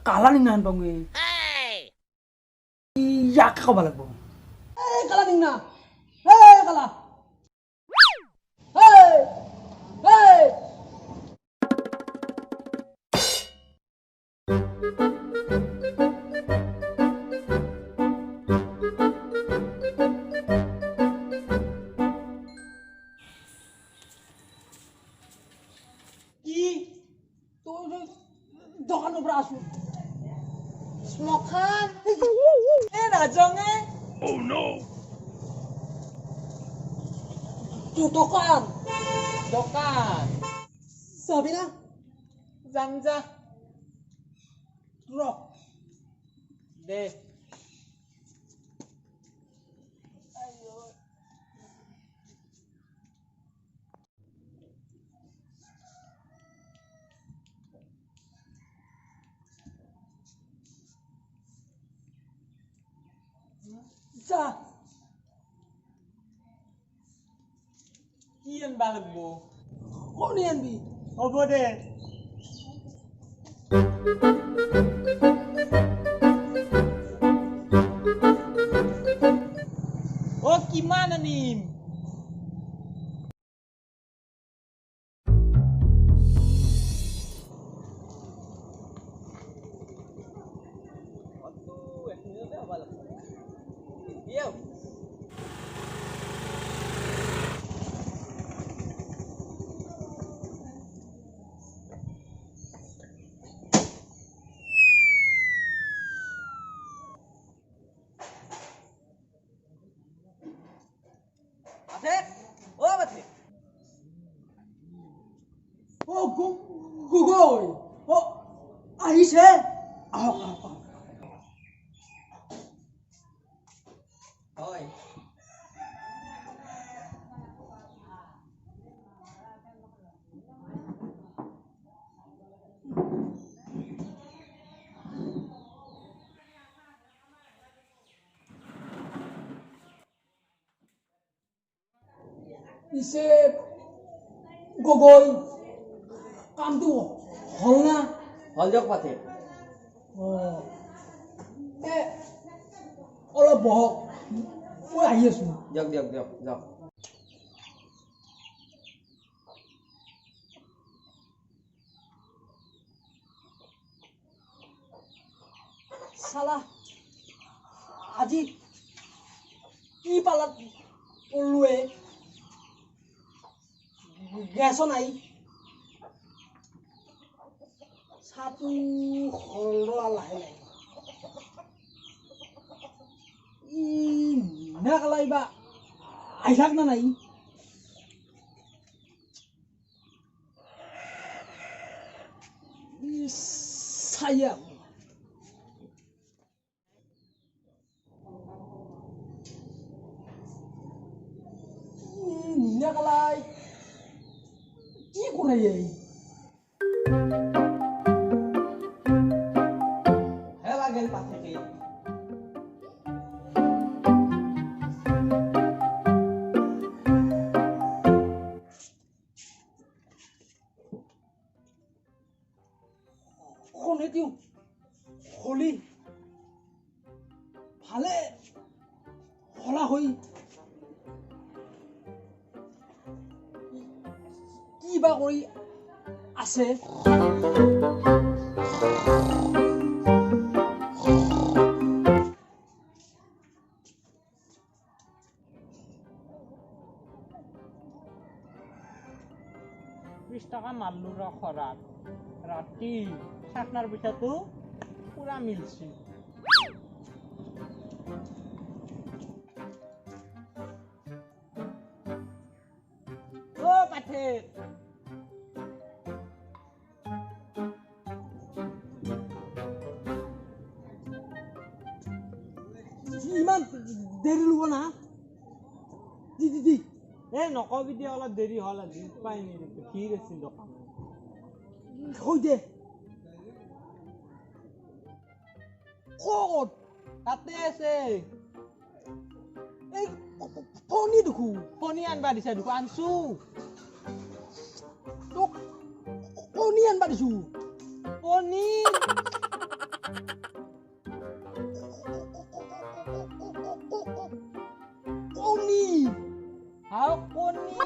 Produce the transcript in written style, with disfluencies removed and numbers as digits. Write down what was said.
কালা নিংনা পাওঁ ইয়াক খাব লাগিব কালা নিংনা কালা দোকানৰ পৰা আছো স্মখান নাজঙে oh no দোকান যাবি না যাম যা ৰ দে যা কি আনবা লাগব কণী আনবি হ'ব দে অ কিমান আনিম Google. Oh, আহিছে হয় পিছে গগৈ কামটো হল না হল যাওক পাতে অলপ বহক মই আহি আছো যাওক যাওক সালা আজি কি পালাত পড়লুৱে গেছ নাই সাতু হলরা লাহে নাকলাইবা আইসাক না নাই সায়া নাকলাই কি করে এই হলি ভালে হলা হই কি বা কৰি আছে টাকা মাৰলু ৰ খৰাত ৰাতি শাকনাৰ পিছাতো পুৰা মিলছি ও পাঠে ইমান দেৰি লব না দি এ নকবি দিয়ে অলপ দেৰি হল আজি পাই নি ভিৰ আছিল দোকান হৈ দে ক'ত তাতে আছে এই ফণি দেখো ফণি আনবা দিছে দেখো আনছো তোক ফণি আনবা দিছো ফণি Aku nih.